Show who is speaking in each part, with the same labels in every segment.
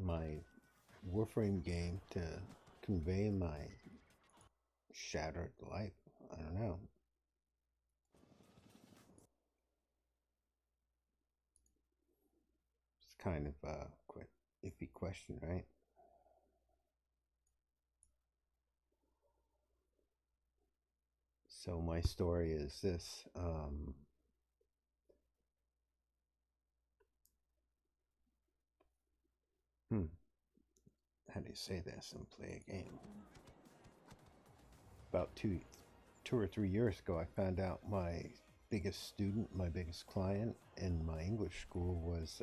Speaker 1: my Warframe game to convey my shattered life. I don't know. It's kind of a iffy question, right? So my story is this. How do you say this and play a game? About two or 3 years ago, I found out my biggest student, my biggest client in my English school was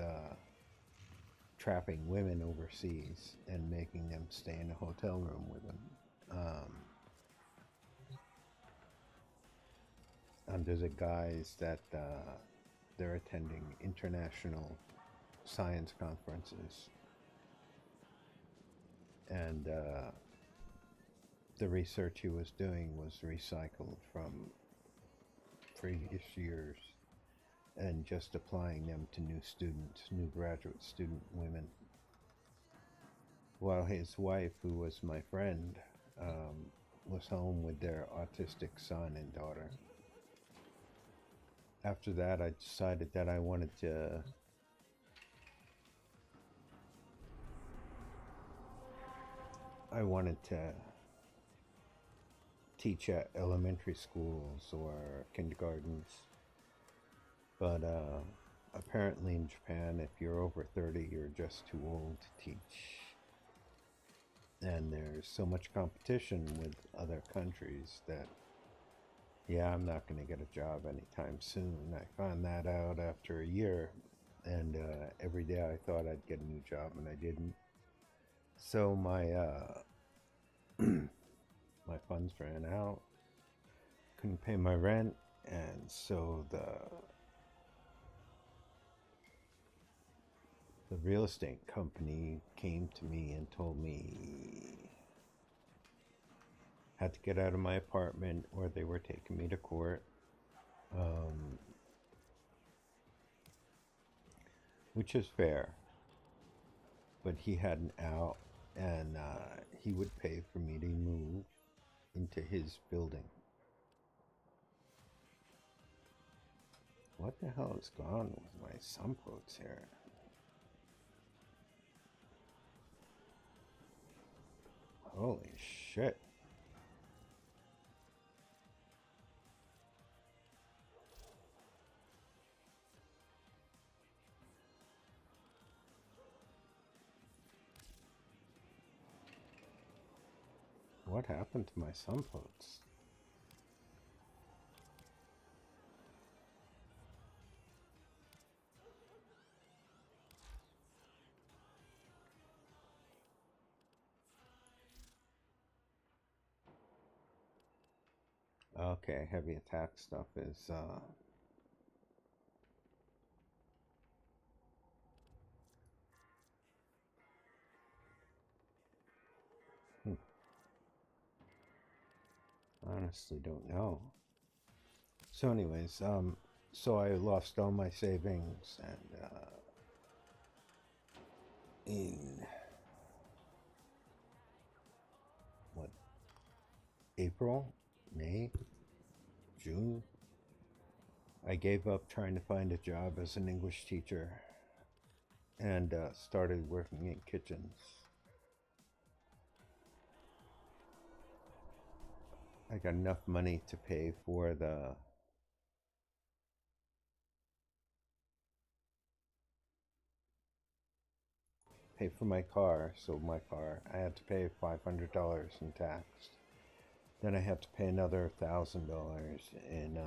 Speaker 1: trapping women overseas and making them stay in a hotel room with them. Under the guise that they're attending international science conferences. And the research he was doing was recycled from previous years and just applying them to new students, new graduate student women. While his wife, who was my friend, was home with their autistic son and daughter. After that, I decided that I wanted to teach at elementary schools or kindergartens. But apparently in Japan, if you're over 30, you're just too old to teach. And there's so much competition with other countries that, yeah, I'm not going to get a job anytime soon. I found that out after a year. And every day I thought I'd get a new job, and I didn't. So my my funds ran out. Couldn't pay my rent, and so the real estate company came to me and told me I had to get out of my apartment or they were taking me to court. Which is fair. But he had an out, and he would pay for me to move into his building. What the hell is going on with my sunboats here? Holy shit. What happened to my sunboats? Okay, heavy attack stuff is honestly don't know. So anyways, so I lost all my savings, and in what, April, May, June, I gave up trying to find a job as an English teacher and started working in kitchens. I got enough money to pay for my car. So my car, I had to pay $500 in tax. Then I had to pay another $1,000 in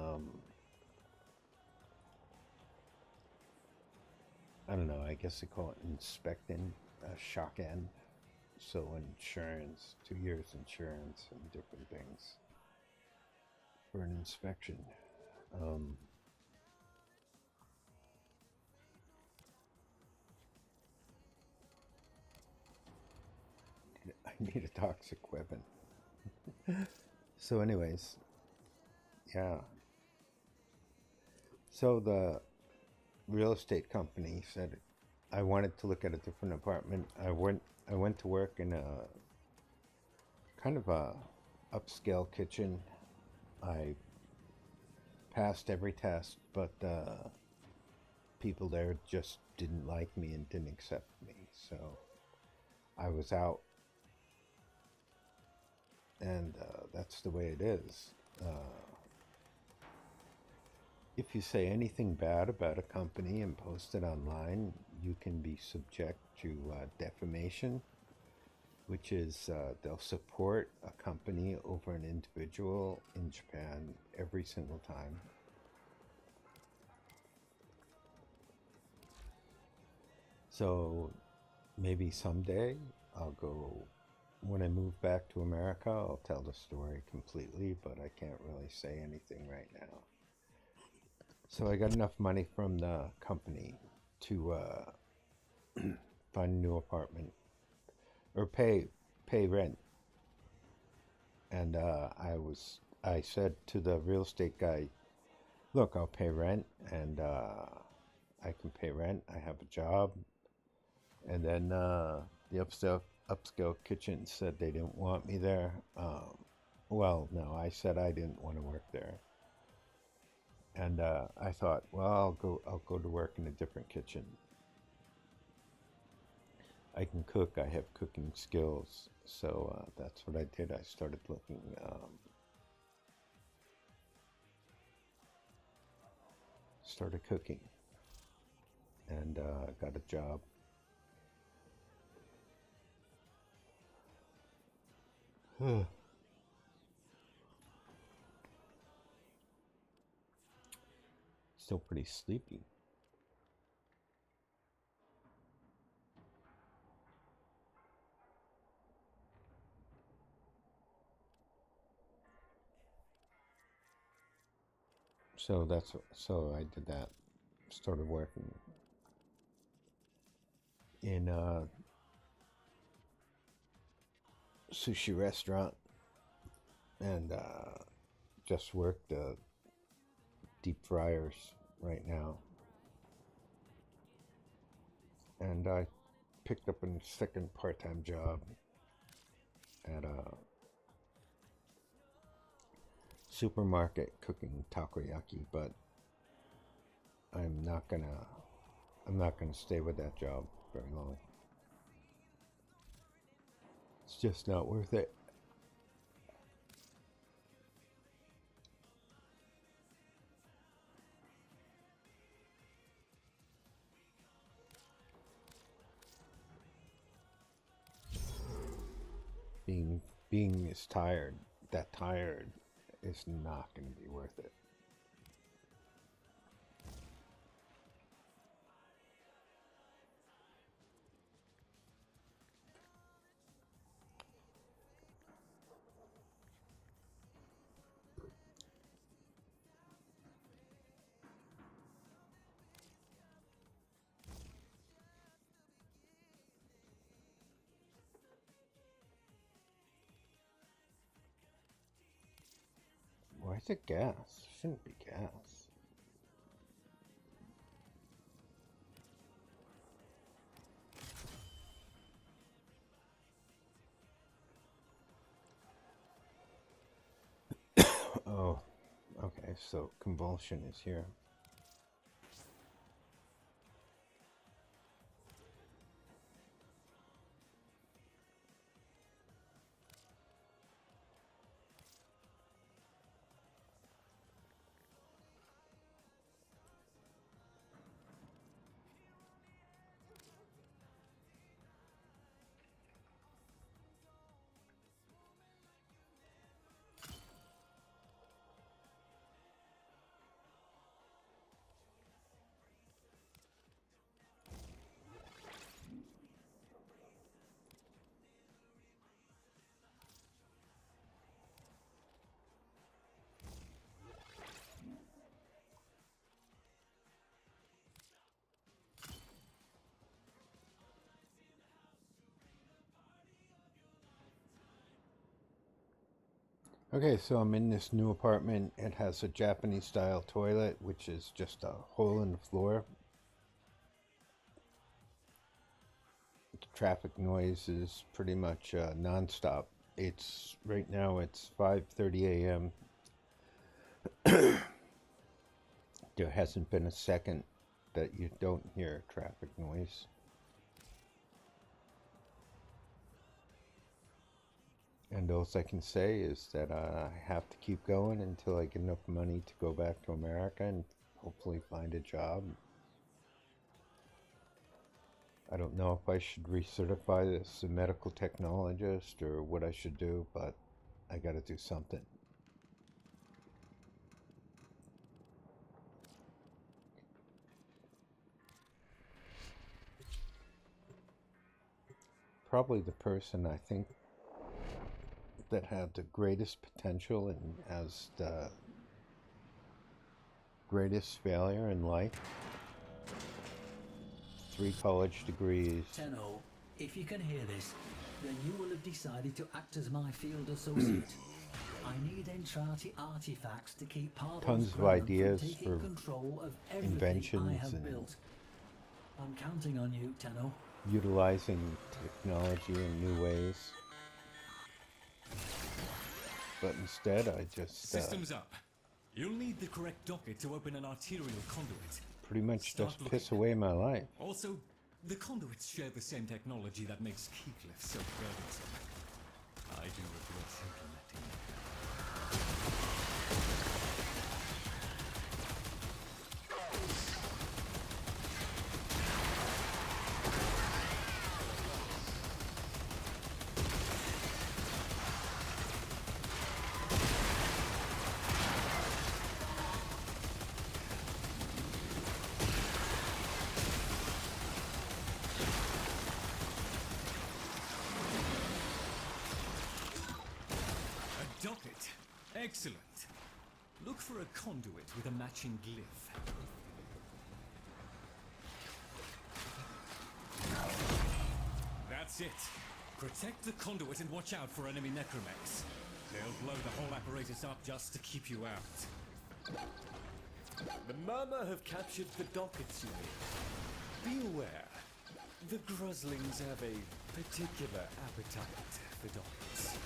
Speaker 1: I don't know, I guess they call it inspecting, shock end. So insurance, 2 years insurance and different things for an inspection. I need a toxic weapon. So anyways, yeah. So the real estate company said I wanted to look at a different apartment. I went to work in a kind of a upscale kitchen. I passed every test, but people there just didn't like me and didn't accept me. So I was out, and that's the way it is. If you say anything bad about a company and post it online, you can be subject to defamation, which is they'll support a company over an individual in Japan every single time. So maybe someday I'll go, when I move back to America, I'll tell the story completely, but I can't really say anything right now. So I got enough money from the company to find a new apartment or pay rent. And I said to the real estate guy, look, I'll pay rent, and I can pay rent. I have a job. And then the upscale kitchen said they didn't want me there. Well, no, I said I didn't want to work there. And I thought, well, I'll go to work in a different kitchen. I can cook. I have cooking skills. So that's what I did. I started looking. Started cooking. And got a job. Still pretty sleepy. So I did that. Started working in a sushi restaurant, and just worked deep fryers right now. And I picked up a second part-time job at a supermarket cooking takoyaki, but I'm not gonna stay with that job very long. It's just not worth it. Being that tired is not going to be worth it. Why is it gas? It shouldn't be gas. Oh, okay, so convulsion is here. Okay, so I'm in this new apartment. It has a Japanese style toilet, which is just a hole in the floor. the traffic noise is pretty much nonstop. It's right now it's 5:30 a.m. There hasn't been a second that you don't hear traffic noise. And all I can say is that I have to keep going until I get enough money to go back to America and hopefully find a job. I don't know if I should recertify as a medical technologist or what I should do, but I gotta do something. Probably the person I think that had the greatest potential and has the greatest failure in life. 3 college degrees.
Speaker 2: Tenno, if you can hear this, then you will have decided to act as my field associate. I need Entrati artifacts to keep
Speaker 1: tons of ideas for
Speaker 2: control of
Speaker 1: inventions
Speaker 2: I have
Speaker 1: and
Speaker 2: built. I'm counting on you, Tenno.
Speaker 1: Utilizing technology in new ways. But instead, I just
Speaker 3: Systems up. You'll need the correct docket to open an arterial conduit.
Speaker 1: pretty much just piss away my life.
Speaker 3: Also, the conduits share the same technology that makes Keecliff so burdensome. I do regret implementing it. Docket. Excellent. Look for a conduit with a matching glyph. That's it. Protect the conduit and watch out for enemy necromechs. They'll blow the whole apparatus up just to keep you out.
Speaker 4: The Murmur have captured the dockets unit. Be aware, the Gruslings have a particular appetite for dockets.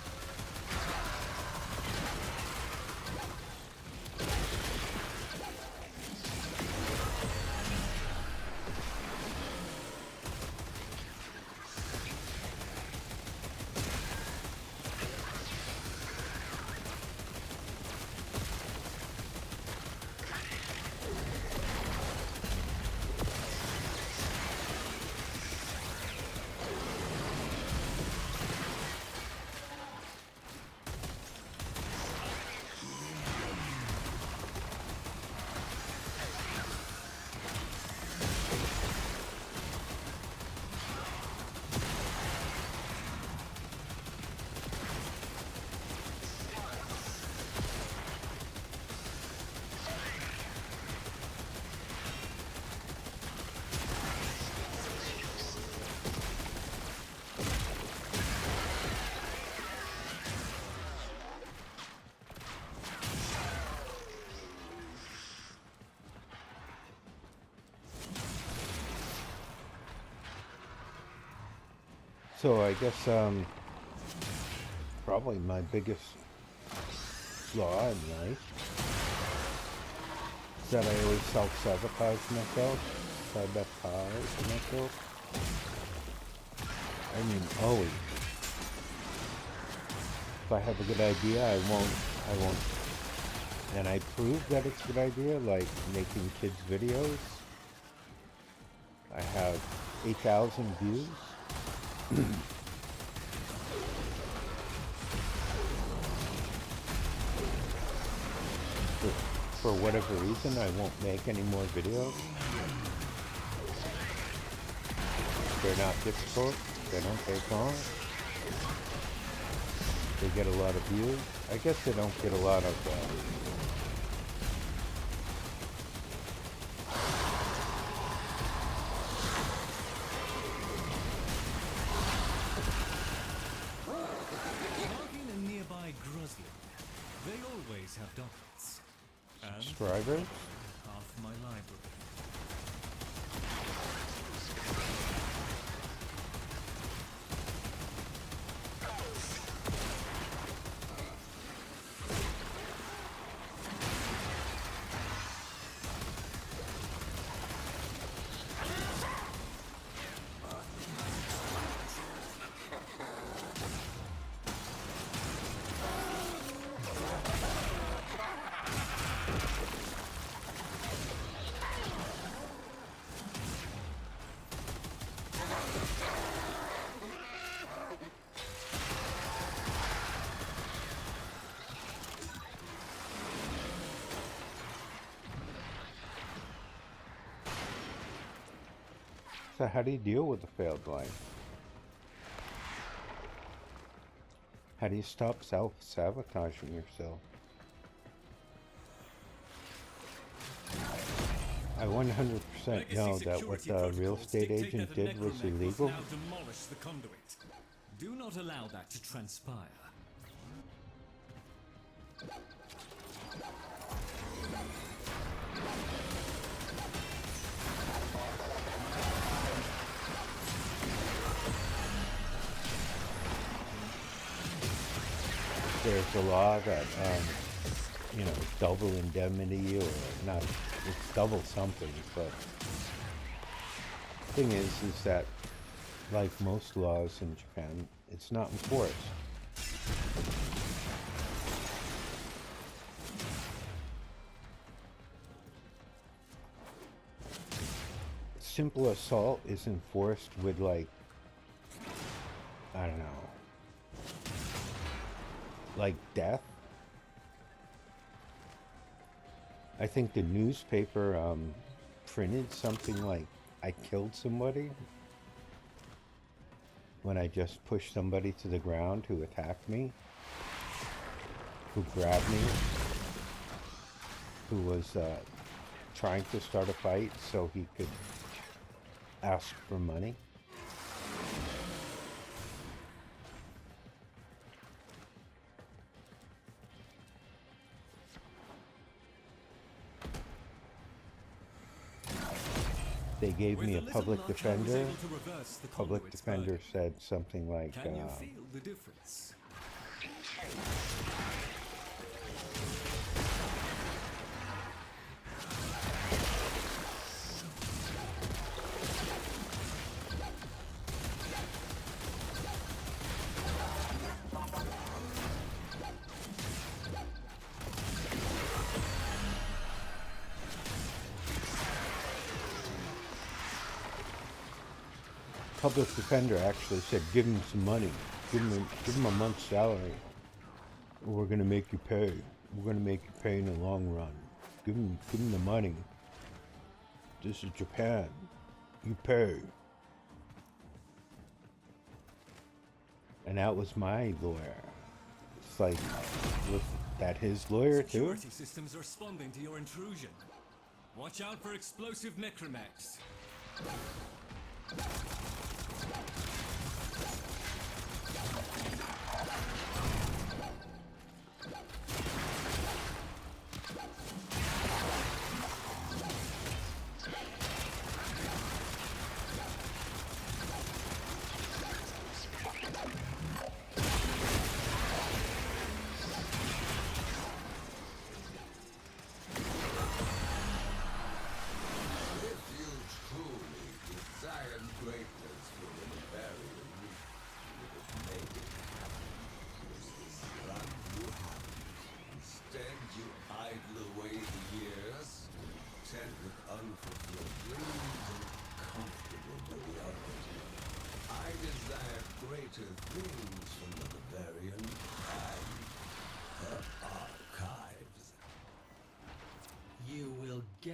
Speaker 1: So I guess probably my biggest flaw in life is that I always self-sabotage myself, sabotage myself. I mean, always. If I have a good idea, I won't. And I prove that it's a good idea, like making kids videos. I have 8,000 views. For whatever reason, I won't make any more videos. They're not difficult. They don't take long. They get a lot of views. I guess they don't get a lot of
Speaker 3: Marking a nearby Grusling. They always have dockets. And
Speaker 1: subscribers.
Speaker 3: half my library.
Speaker 1: So how do you deal with a failed life? How do you stop self-sabotaging yourself? I 100% know that what the real estate agent did was illegal.
Speaker 3: Now demolish the conduit. Do not allow that to transpire.
Speaker 1: There's a law that, you know, double indemnity or not, it's double something, but the thing is that like most laws in Japan, it's not enforced. Simple assault is enforced with like, I don't know, like death. I think the newspaper printed something like I killed somebody when I just pushed somebody to the ground who attacked me, who grabbed me, who was trying to start a fight so he could ask for money. They gave me a public defender. Public defender said something like,
Speaker 3: Can you feel the difference?
Speaker 1: public defender actually said, give him some money. Give him a month's salary. Or we're gonna make you pay. We're gonna make you pay in the long run. Give him the money. This is Japan. You pay. And that was my lawyer. It's like, was that his lawyer too?
Speaker 3: Security systems responding to your intrusion. Watch out for explosive necromechs.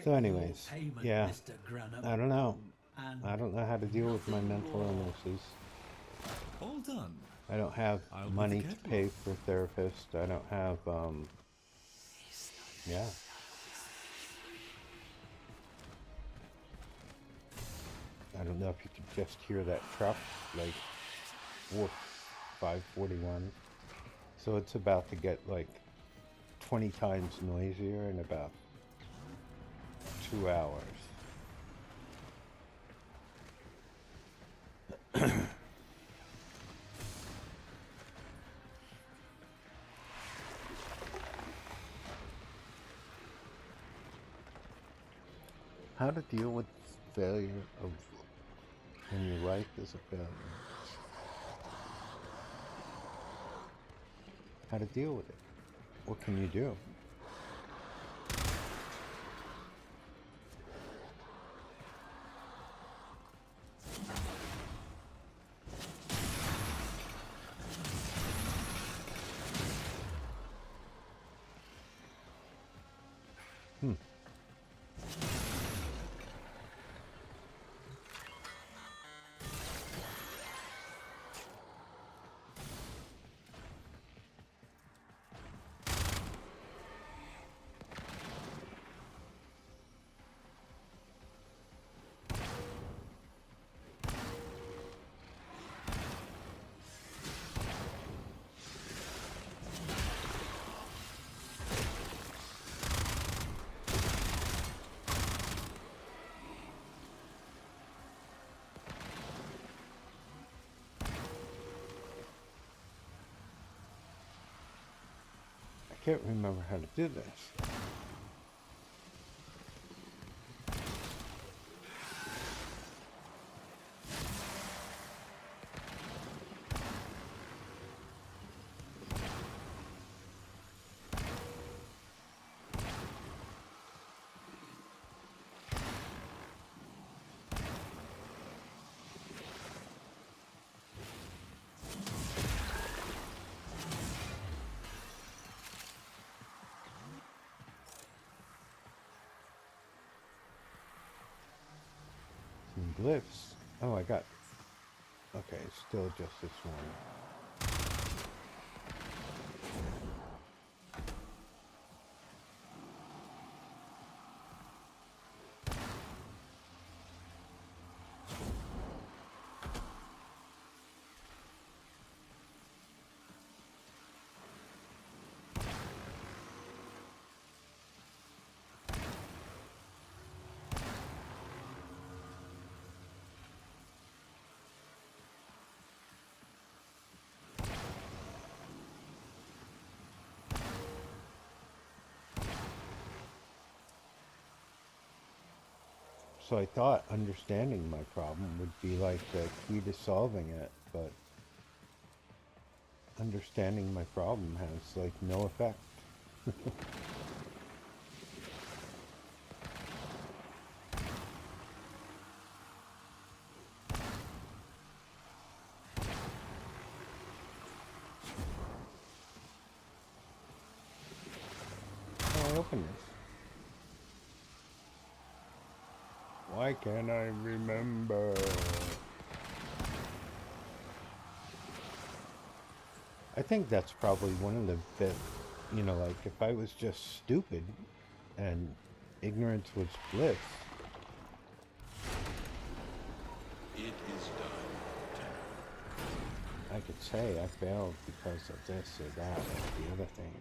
Speaker 1: So anyways, yeah, I don't know. I don't know how to deal with my mental illnesses.
Speaker 3: All done.
Speaker 1: I don't have money to pay for a therapist. I don't have, yeah. I don't know if you could just hear that truck, like, 541. So it's about to get, like, 20 times noisier in about 2 hours. How to deal with failure of when your life is a failure. How to deal with it. What can you do? can't remember how to do this. Glyphs. Oh, I got. Okay, still just this one. So I thought understanding my problem would be like the key to solving it, but understanding my problem has like no effect. How do I open this? Why can't I remember? I think that's probably one of the bit, you know, like if I was just stupid and ignorance was bliss.
Speaker 5: It is done.
Speaker 1: I could say I failed because of this or that or the other thing.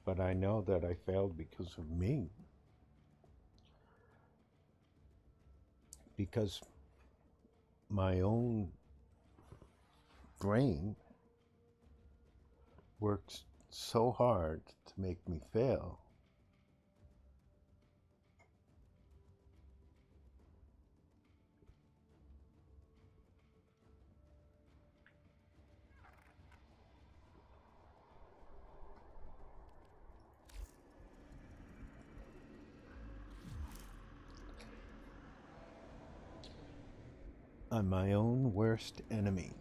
Speaker 1: But I know that I failed because of me. Because my own brain works so hard to make me fail. I'm my own worst enemy.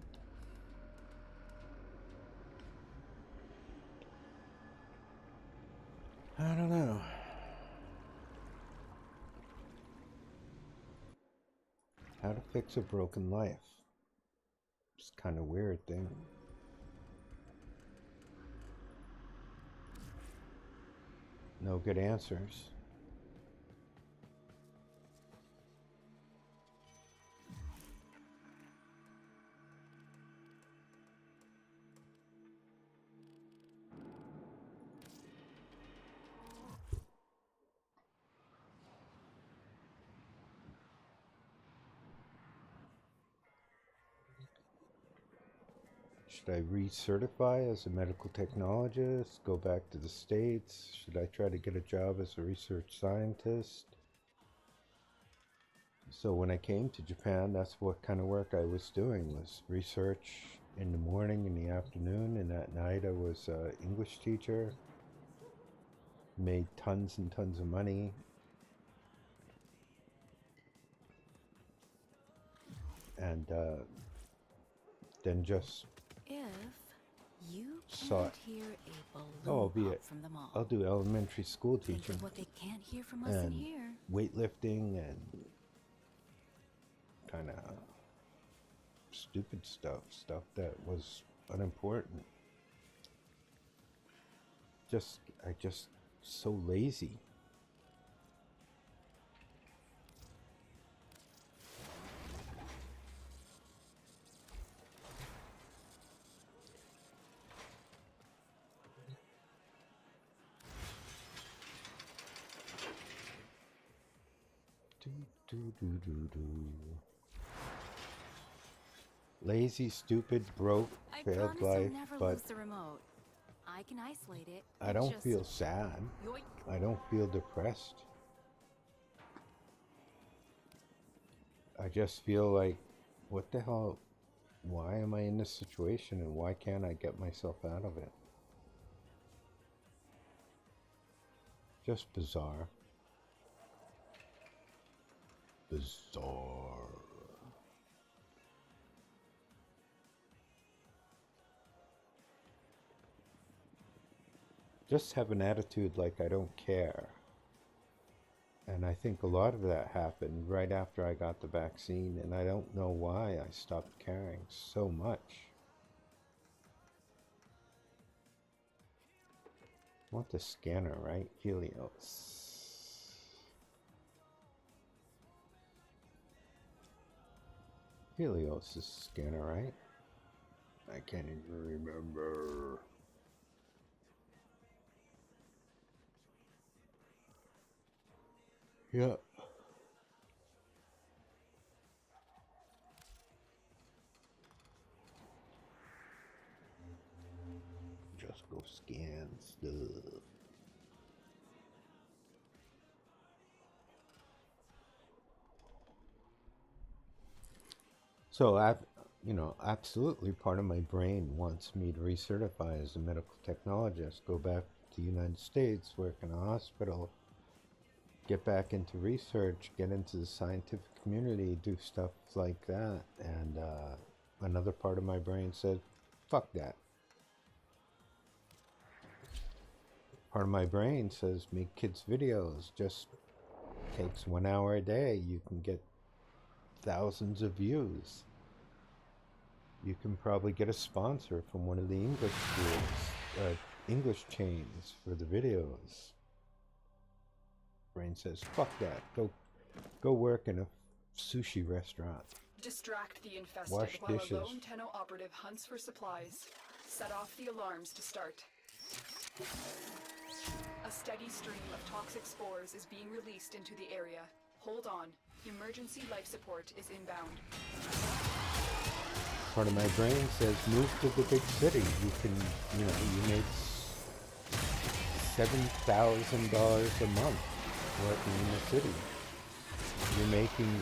Speaker 1: I don't know. How to fix a broken life. It's kind of weird thing. No good answers. Should I recertify as a medical technologist? Go back to the States? Should I try to get a job as a research scientist? So when I came to Japan, that's what kind of work I was doing, was research in the morning, in the afternoon, and at night I was an English teacher. Made tons and tons of money. And then just
Speaker 6: If you
Speaker 1: saw
Speaker 6: can't
Speaker 1: it.
Speaker 6: hear a
Speaker 1: Oh,
Speaker 6: balloon
Speaker 1: be
Speaker 6: pop
Speaker 1: it.
Speaker 6: from the mall,
Speaker 1: I'll do elementary school
Speaker 6: think
Speaker 1: teaching
Speaker 6: of what they can't hear from us in
Speaker 1: and
Speaker 6: here.
Speaker 1: weightlifting and kind of stupid stuff that was unimportant. I just so lazy. Lazy, stupid, broke,
Speaker 6: I
Speaker 1: failed
Speaker 6: promise
Speaker 1: life,
Speaker 6: you'll never
Speaker 1: but
Speaker 6: lose the remote. I can isolate it.
Speaker 1: I don't
Speaker 6: Just
Speaker 1: feel sad.
Speaker 6: yoink.
Speaker 1: I don't feel depressed. I just feel like, what the hell? Why am I in this situation and why can't I get myself out of it? Just bizarre. Bizarre. Just have an attitude like I don't care. And I think a lot of that happened right after I got the vaccine, and I don't know why I stopped caring so much. I want the scanner, right? Helios. Helios is scanner, right? I can't even remember. Yeah. Just go scan stuff. So absolutely part of my brain wants me to recertify as a medical technologist, go back to the United States, work in a hospital, get back into research, get into the scientific community, do stuff like that. And another part of my brain said, fuck that. Part of my brain says, make kids videos. Just takes 1 hour a day. You can get thousands of views. You can probably get a sponsor from one of the English schools, English chains for the videos. Brain says, fuck that. Go work in a sushi restaurant.
Speaker 7: Distract the infested
Speaker 1: Wash
Speaker 7: while
Speaker 1: dishes.
Speaker 7: a lone Tenno operative hunts for supplies. Set off the alarms to start. A steady stream of toxic spores is being released into the area. Hold on. Emergency life support is inbound.
Speaker 1: Part of my brain says, move to the big city. You can, you make $7,000 a month working in the city. You're making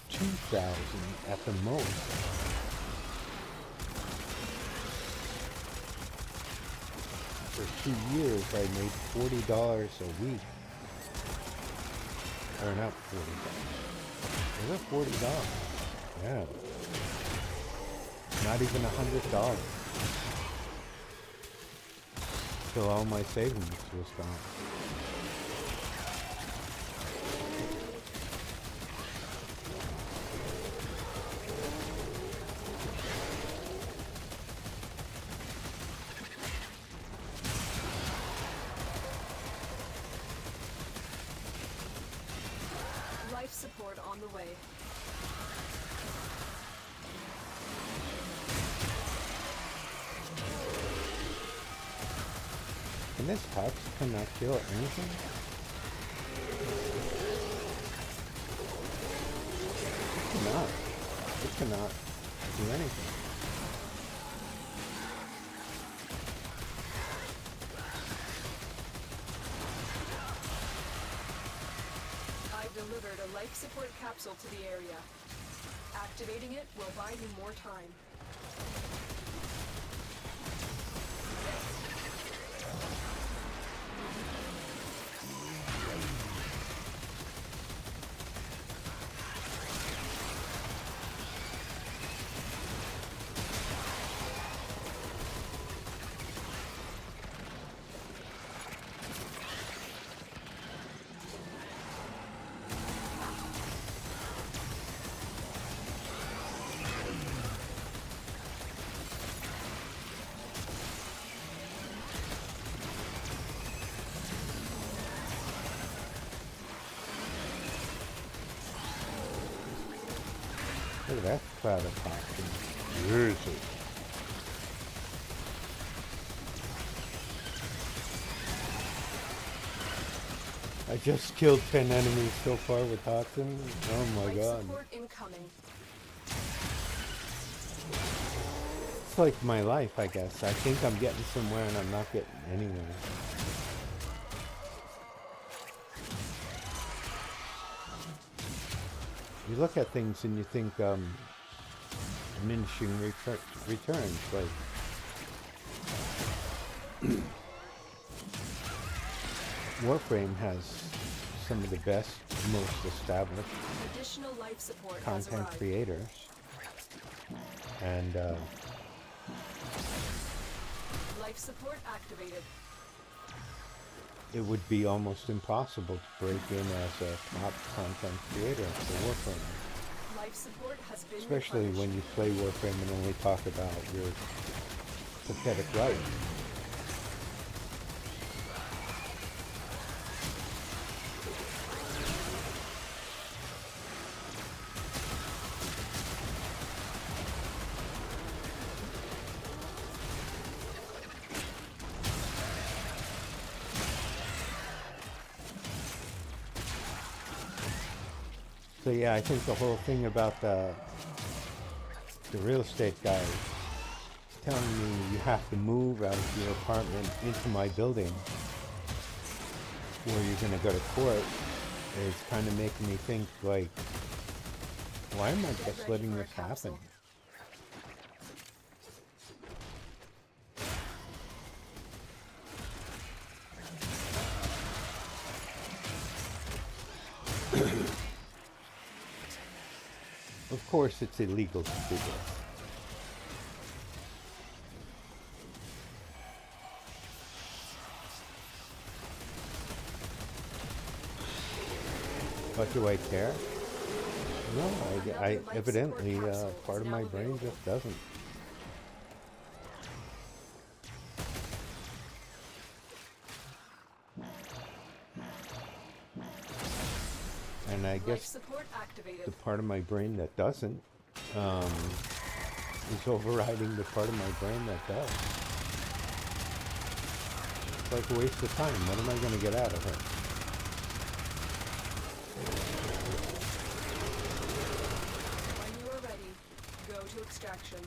Speaker 1: $2,000 at the most. For 2 years, I made $40 a week. Or not $40. Was it $40? Yeah. Not even $100. Till all my savings was gone.
Speaker 7: Life support on the way.
Speaker 1: Can this touch cannot kill anything? It cannot do anything.
Speaker 7: I've delivered a life support capsule to the area. Activating it will buy you more time.
Speaker 1: Look at that cloud of toxins. Jesus. I just killed 10 enemies so far with toxin. Oh my
Speaker 7: Life
Speaker 1: god.
Speaker 7: support incoming.
Speaker 1: That's like my life, I guess. I think I'm getting somewhere and I'm not getting anywhere. You look at things and you think diminishing returns, like Warframe has some of the best, most established
Speaker 7: Additional life support has
Speaker 1: content
Speaker 7: arrived.
Speaker 1: creators, and
Speaker 7: Life support activated.
Speaker 1: it would be almost impossible to break in as a top content creator for Warframe.
Speaker 7: Life support has been
Speaker 1: Especially
Speaker 7: replenished.
Speaker 1: when you play Warframe and only talk about your pathetic life. So yeah, I think the whole thing about the real estate guy telling me you have to move out of your apartment into my building or you're going to go to court is kind of making me think, like, why am I just letting this happen? Of course, it's illegal to do this. But do I care? No, I evidently, part of my brain just doesn't. And I
Speaker 7: Life
Speaker 1: guess
Speaker 7: support activated.
Speaker 1: the part of my brain that doesn't is overriding the part of my brain that does. It's like a waste of time. What am I going to get out of it?
Speaker 7: When you are ready, go to extraction.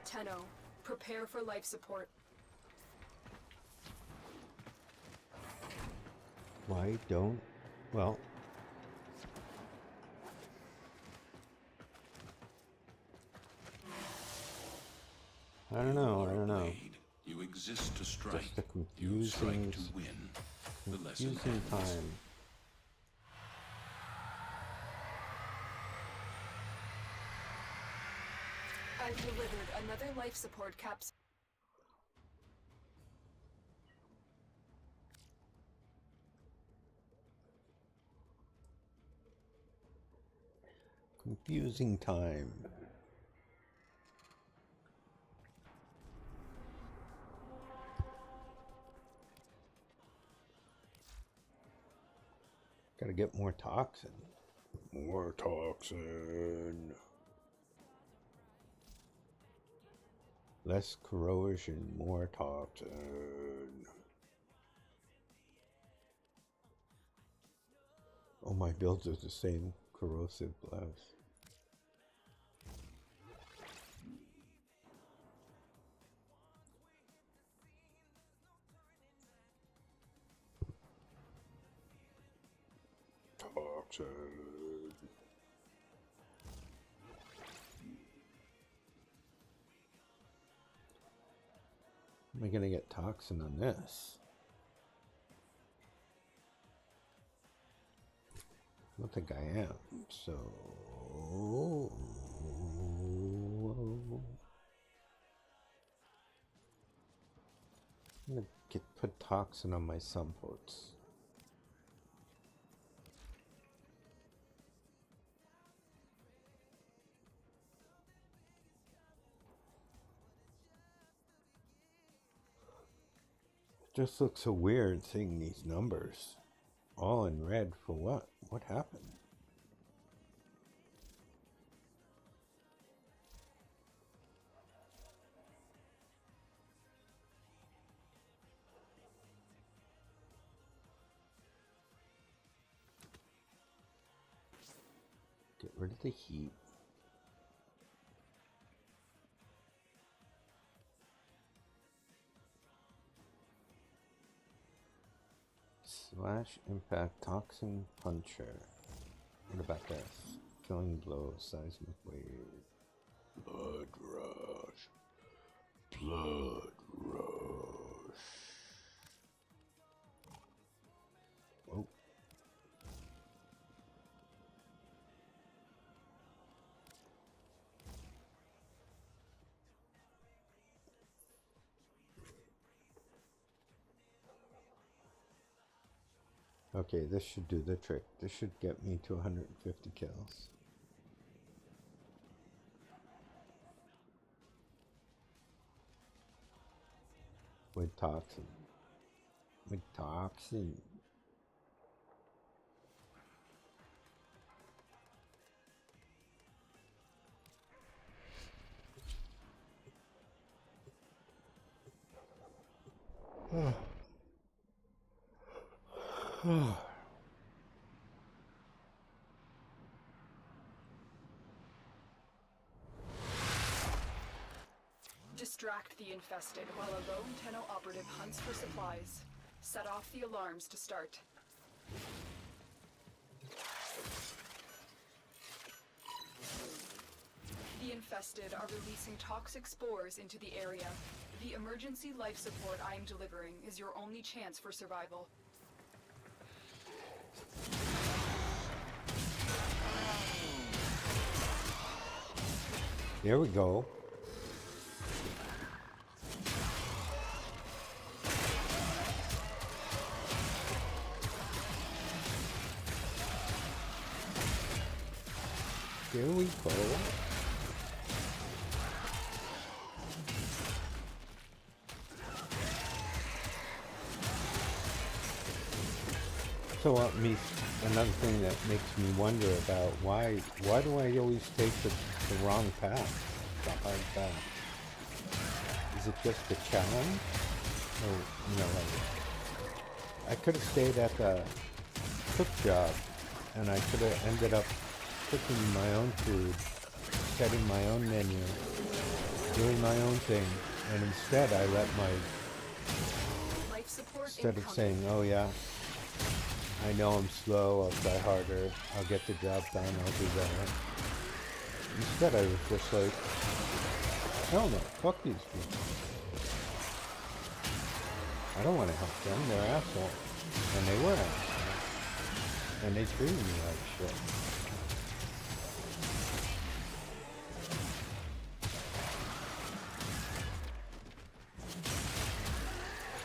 Speaker 7: Tenno, prepare for life support.
Speaker 1: Why don't... Well... I don't know.
Speaker 5: You exist to strike.
Speaker 1: Just a
Speaker 5: You strike
Speaker 1: confusing,
Speaker 5: to win. The lesson
Speaker 1: confusing
Speaker 5: ends.
Speaker 1: time.
Speaker 7: I've delivered another life support capsule.
Speaker 1: Confusing time. Gotta get more toxin. More toxin. Less corrosion, more toxin. Oh, my builds are the same corrosive blouse. Toxin. Am I gonna get toxin on this? I don't think I am, so... I'm gonna put toxin on my sunboats. Just looks so weird seeing these numbers all in red for what? What happened? Get rid of the heat. Slash impact toxin puncher. What about this? Killing blow, seismic wave. Blood rush. Blood rush. Oh. Okay, this should do the trick. This should get me to 150 kills. With toxin. With toxin.
Speaker 7: Distract the infested while a lone Tenno operative hunts for supplies. Set off the alarms to start. The infested are releasing toxic spores into the area. The emergency life support I am delivering is your only chance for survival.
Speaker 1: There we go. There we go. So another thing that makes me wonder about why do I always take the wrong path, the hard path? Is it just a challenge? Or, you know, like, I could have stayed at the cook job and I could have ended up cooking my own food, setting my own menu, doing my own thing, and instead I let my, instead of saying, oh yeah, I know I'm slow, I'll try harder, I'll get the job done, I'll do that. Instead I was just like, hell no, fuck these people. I don't want to help them, they're assholes. And they were assholes. And they treated me like shit.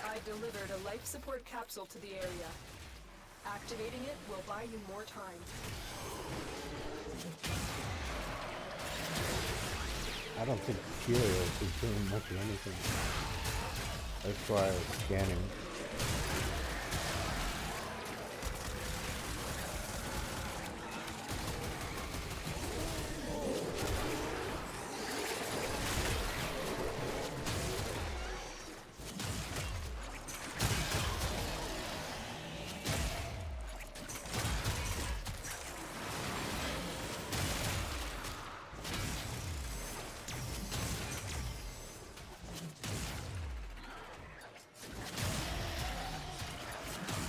Speaker 7: I delivered a life support capsule to the area. Activating it will buy you more time.
Speaker 1: I don't think Helios is doing much of anything. That's why I was scanning.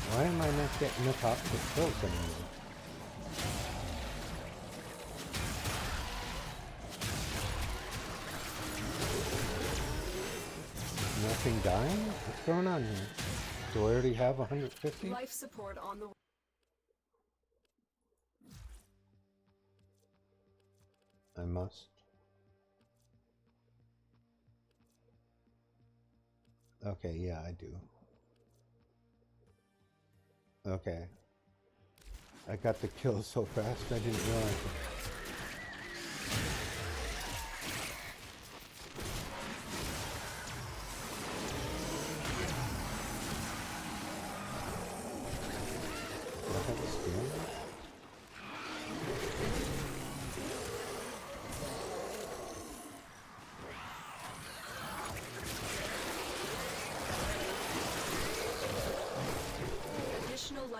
Speaker 1: Why am I not getting the toxic kills anymore? Nothing dying? What's going on here? Do I already have 150?
Speaker 7: Life support on the...
Speaker 1: I must. Okay, yeah, I do. Okay. I got the kill so fast I didn't realize it.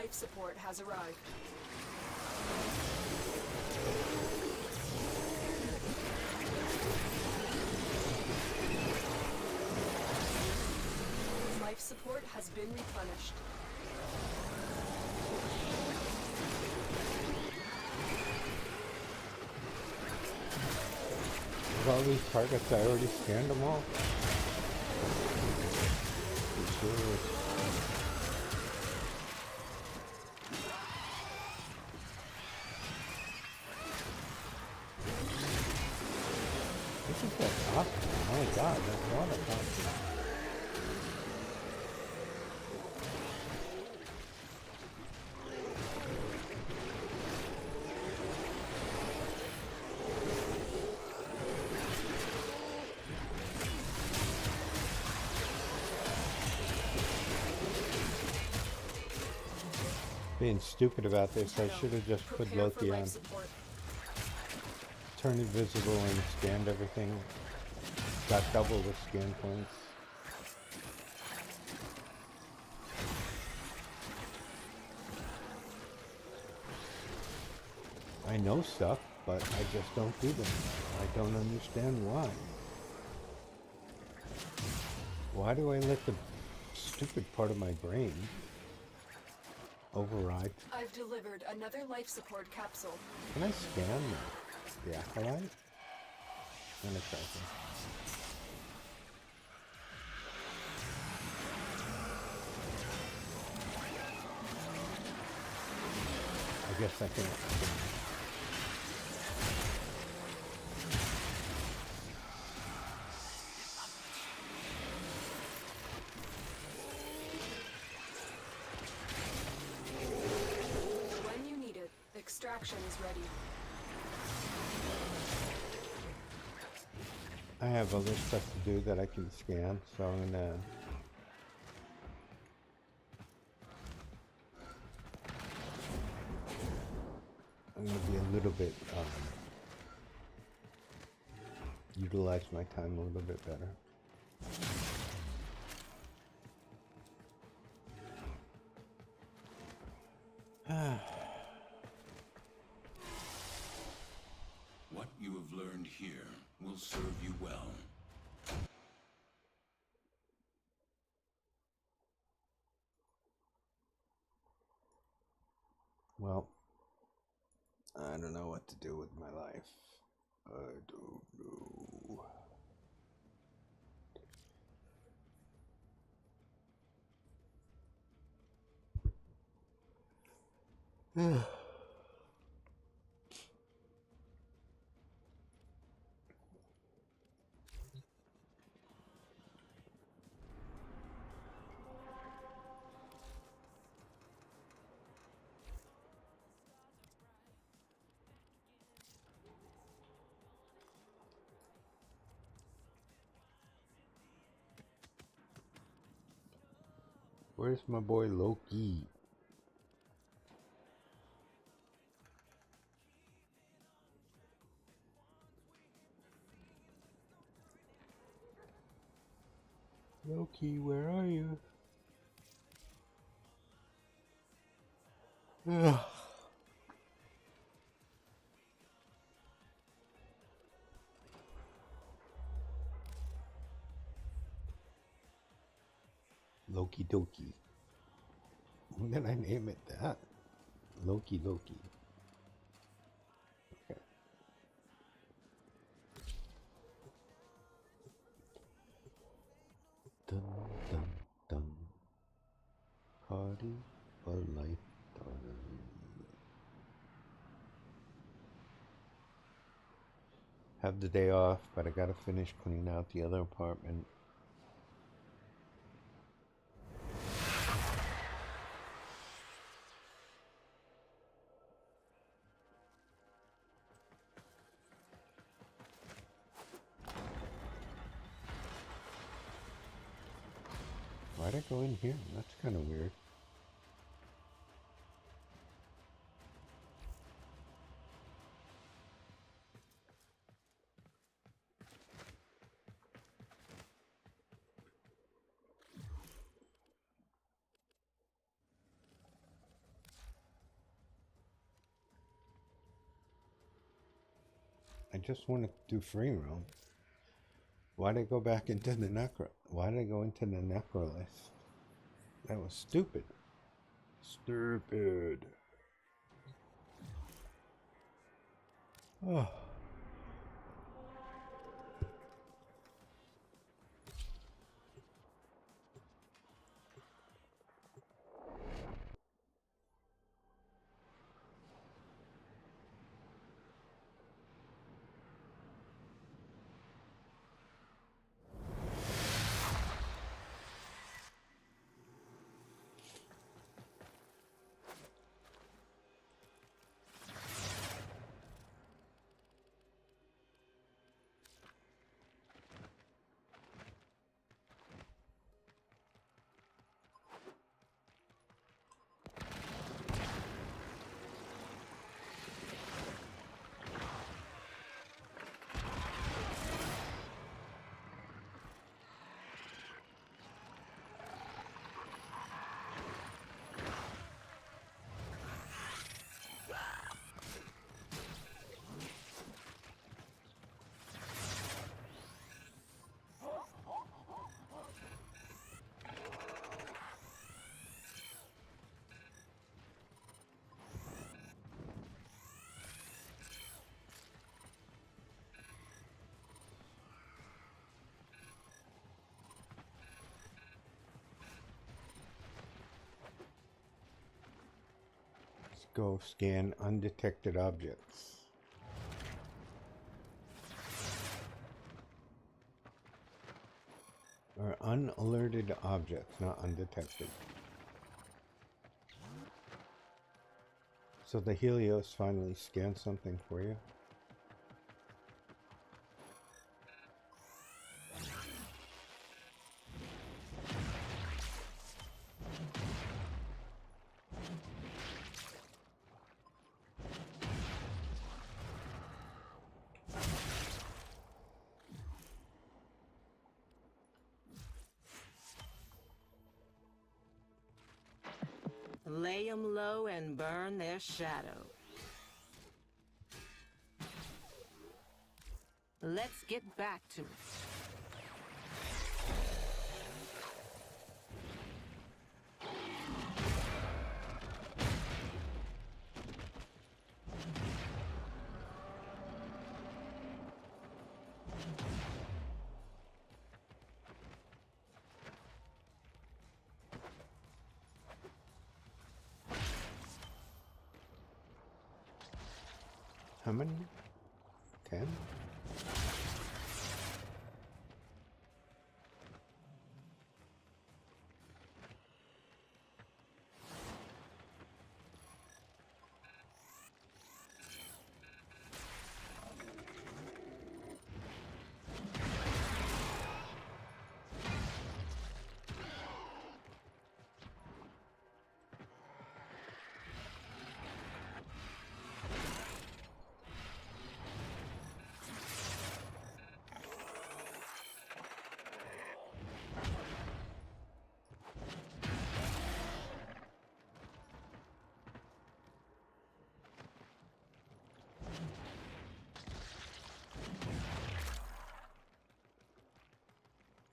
Speaker 7: life support has arrived. Life support has been replenished.
Speaker 1: With all these targets, I already scanned them all. Sure. This is that awesome. Oh my god, that's a lot of awesome. Being stupid about this, I should have just put
Speaker 7: Prepare for
Speaker 1: Loki
Speaker 7: life
Speaker 1: on.
Speaker 7: support.
Speaker 1: Turned invisible and scanned everything. Got double the scan points. I know stuff, but I just don't do them. I don't understand why. Why do I let the stupid part of my brain override?
Speaker 7: I've delivered another life support capsule.
Speaker 1: Can I scan the acolyte? I'm gonna try this. I guess I can't.
Speaker 7: When you need it, extraction is ready.
Speaker 1: I have other stuff to do that I can scan, so I'm gonna be a little bit utilize my time a little bit better.
Speaker 5: What you have learned here will serve you well.
Speaker 1: Well, I don't know what to do with my life. I don't know. Where's my boy Loki? Loki, where are you? Ugh. Loki Doki. When did I name it that? Loki Loki. Okay. Dun dun dun. Party for lifetime. Have the day off, but I gotta finish cleaning out the other apartment. Why'd I go in here? That's kind of weird. I just want to do free roam. Why'd I go back into the necro? Why did I go into the necrolith? That was stupid. Stupid. Oh. Let's go scan undetected objects. Or unalerted objects, not undetected. So the Helios finally scanned something for you?
Speaker 8: Lay 'em low and burn their shadow. Let's get back to it.
Speaker 1: How many? 10?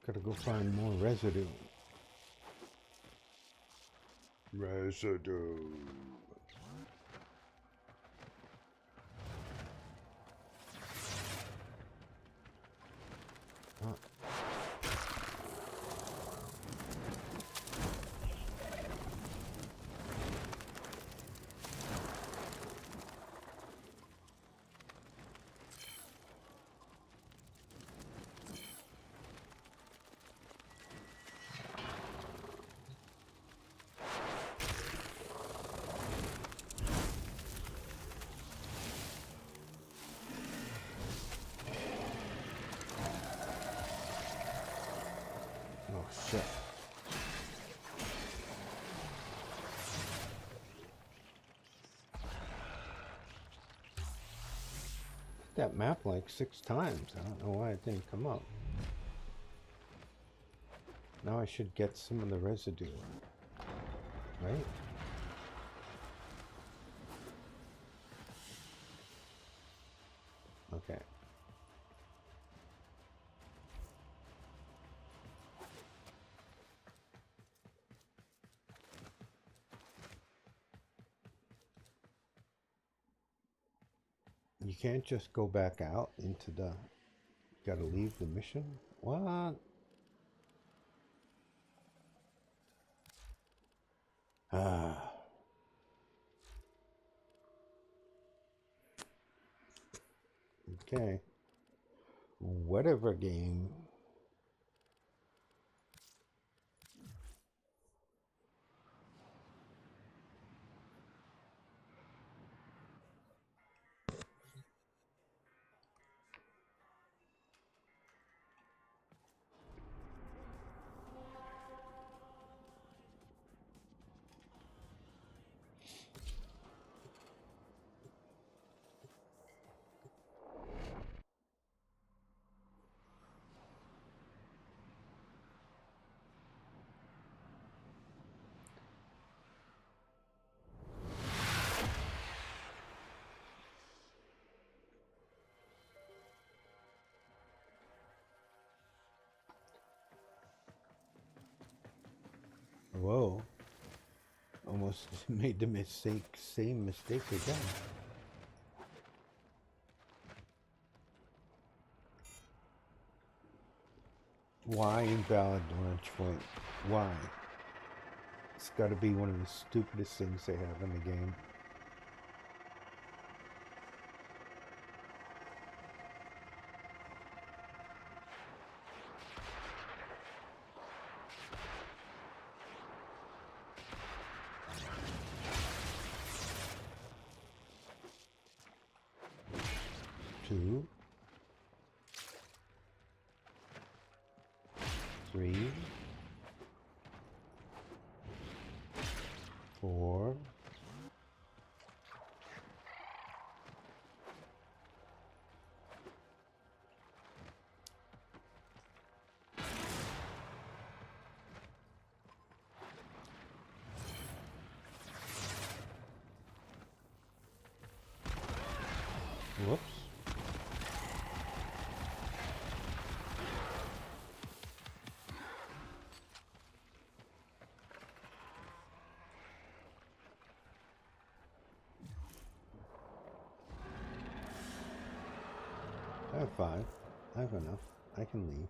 Speaker 1: Gotta go find more residue. Residue. Ah. Oh shit. That map like 6 times. I don't know why it didn't come up. Now I should get some of the residue. Right? Okay. You can't just go back out into the... Gotta leave the mission? What? Ah. Okay. Whatever, game. Whoa. Almost made the same mistake again. Why invalid launch point? Why? It's gotta be one of the stupidest things they have in the game. Two, 3, 4, 'Whoops. I have 5. I have enough. I can leave.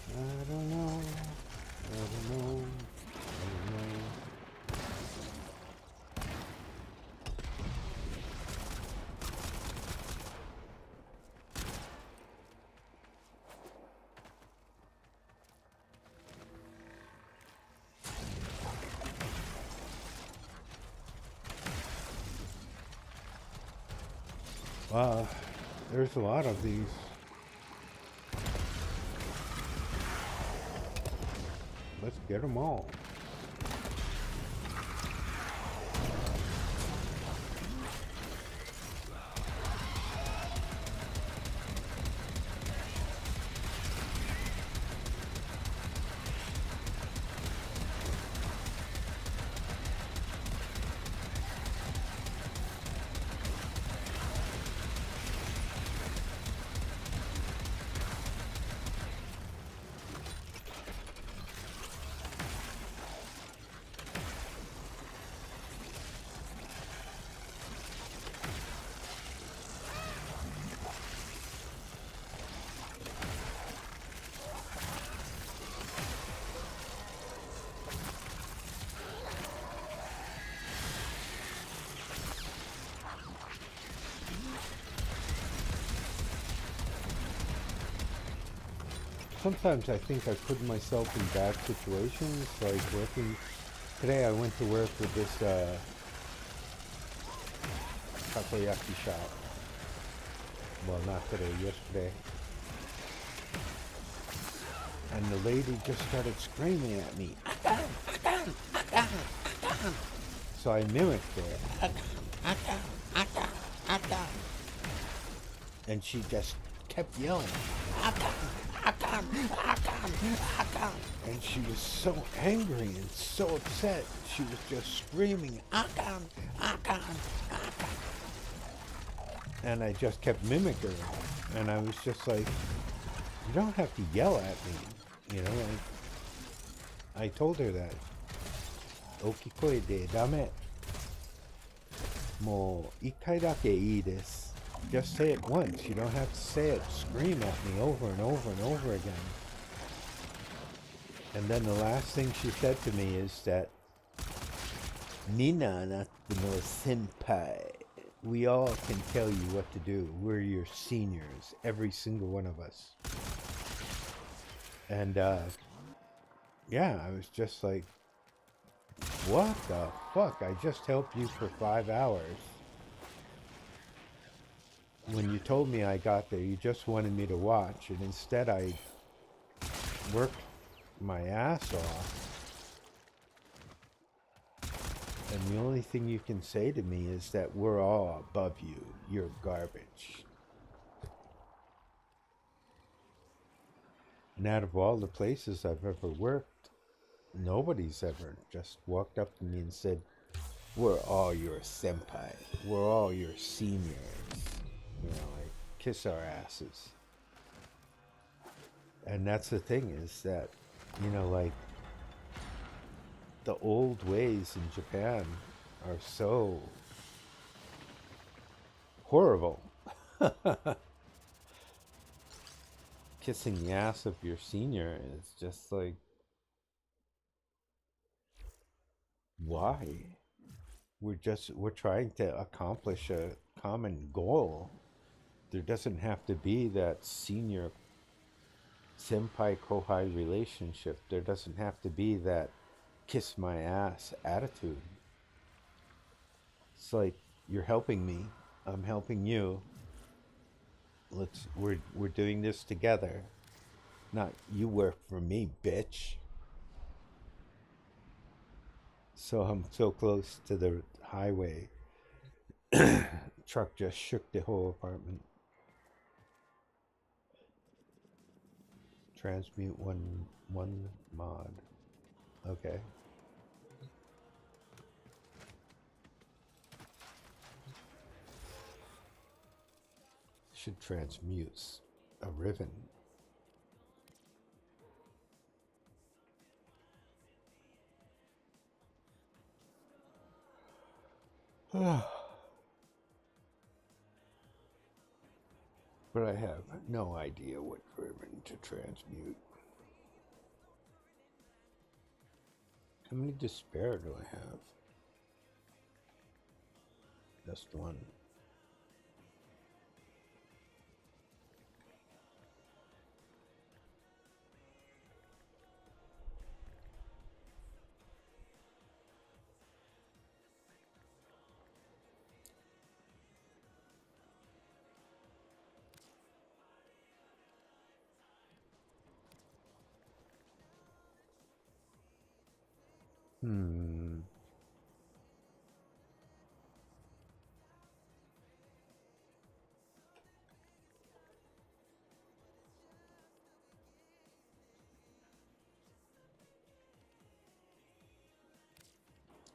Speaker 1: I don't know. Wow, there's a lot of these. Let's get them all. sometimes I think I put myself in bad situations, like working. Today I went to work with this takoyaki shop. Well, not today, yesterday. And the lady just started screaming at me. So I mimicked her. And she just kept yelling. And she was so angry and so upset. She was just screaming, and I just kept mimicking her. And I was just like, you don't have to yell at me. You know, I told her that. Okikoi de dame. Mo ikai dake ii desu. Just say it once. You don't have to say it. Scream at me over and over and over again. And then the last thing she said to me is that Mina natte no senpai. We all can tell you what to do. We're your seniors. Every single one of us. And yeah, I was just like, what the fuck? I just helped you for 5 hours. When you told me I got there, you just wanted me to watch, and instead I worked my ass off. And the only thing you can say to me is that we're all above you. You're garbage. And out of all the places I've ever worked, nobody's ever just walked up to me and said, we're all your senpai. We're all your seniors. You know, like, kiss our asses. And that's the thing, is that, you know, like, the old ways in Japan are so horrible. Kissing the ass of your senior is just like, why? We're trying to accomplish a common goal. There doesn't have to be that senior senpai kohai relationship. There doesn't have to be that kiss my ass attitude. It's like, you're helping me, I'm helping you. We're doing this together. Not you work for me, bitch. So I'm so close to the highway. Truck just shook the whole apartment. Transmute one mod. Okay. Should transmute a ribbon. But I have no idea what ribbon to transmute. How many despair do I have? Just one.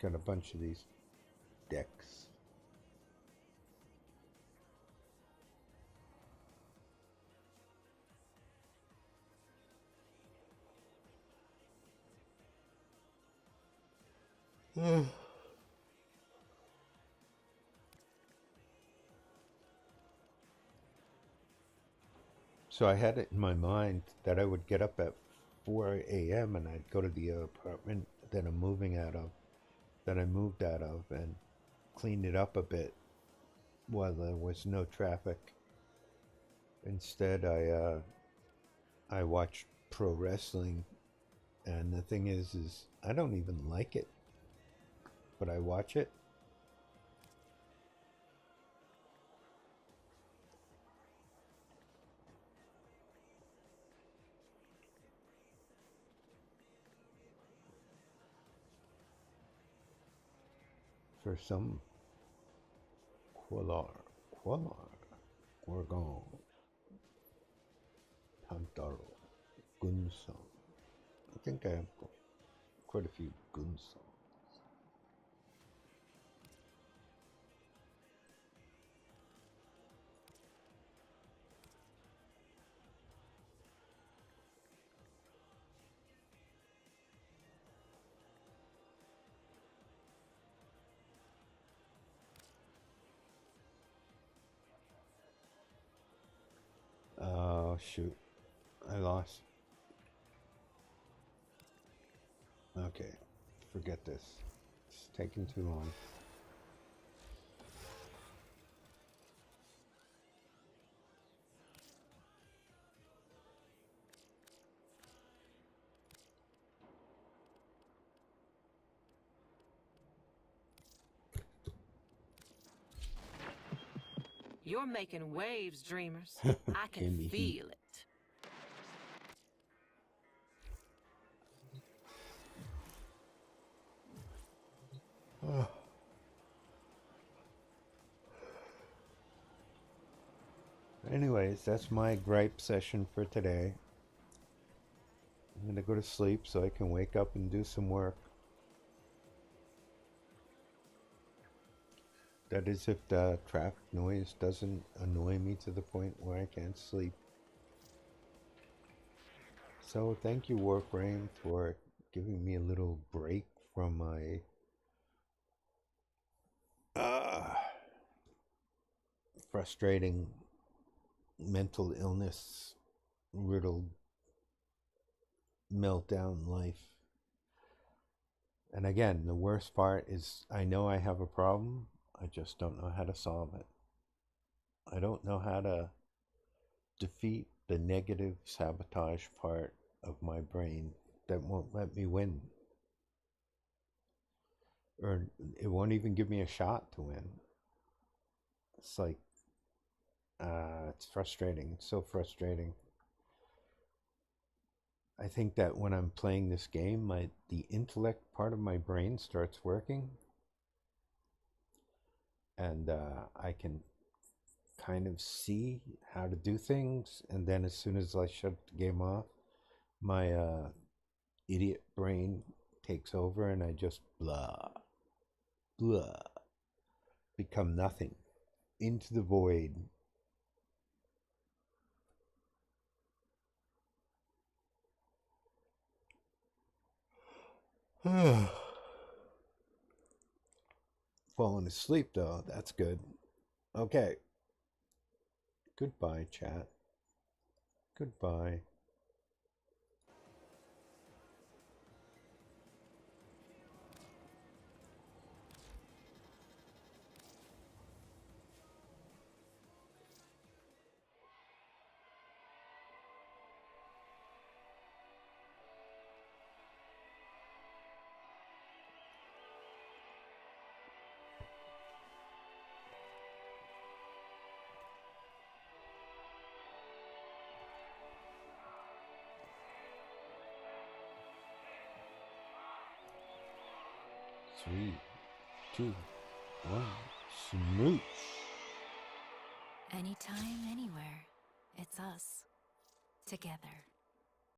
Speaker 1: Got a bunch of these decks. So I had it in my mind that I would get up at 4 a.m. and I'd go to the apartment that I'm moving out of, that I moved out of, and clean it up a bit while there was no traffic. Instead, I watched pro wrestling, and the thing is I don't even like it, but I watch it. For some Qualar, Gorgon, Pantaro, Gunsong. I think I have quite a few Gunsongs. Oh shoot, I lost. Okay, forget this. It's taking too long.
Speaker 8: You're making waves, dreamers. I can
Speaker 1: Give me heat.
Speaker 8: feel it.
Speaker 1: Anyways, that's my gripe session for today. I'm gonna go to sleep so I can wake up and do some work. That is if the traffic noise doesn't annoy me to the point where I can't sleep. So thank you, Warframe, for giving me a little break from my frustrating mental illness riddled meltdown life. And again, the worst part is I know I have a problem, I just don't know how to solve it. I don't know how to defeat the negative sabotage part of my brain that won't let me win. Or it won't even give me a shot to win. It's like, it's frustrating. It's so frustrating. I think that when I'm playing this game, the intellect part of my brain starts working. And I can kind of see how to do things. And then as soon as I shut the game off, my idiot brain takes over and I just blah, blah, become nothing, into the void. Falling asleep though, that's good. Okay. Goodbye, chat. Goodbye. Three, two, one, smooch.
Speaker 6: Anytime, anywhere. It's us. Together.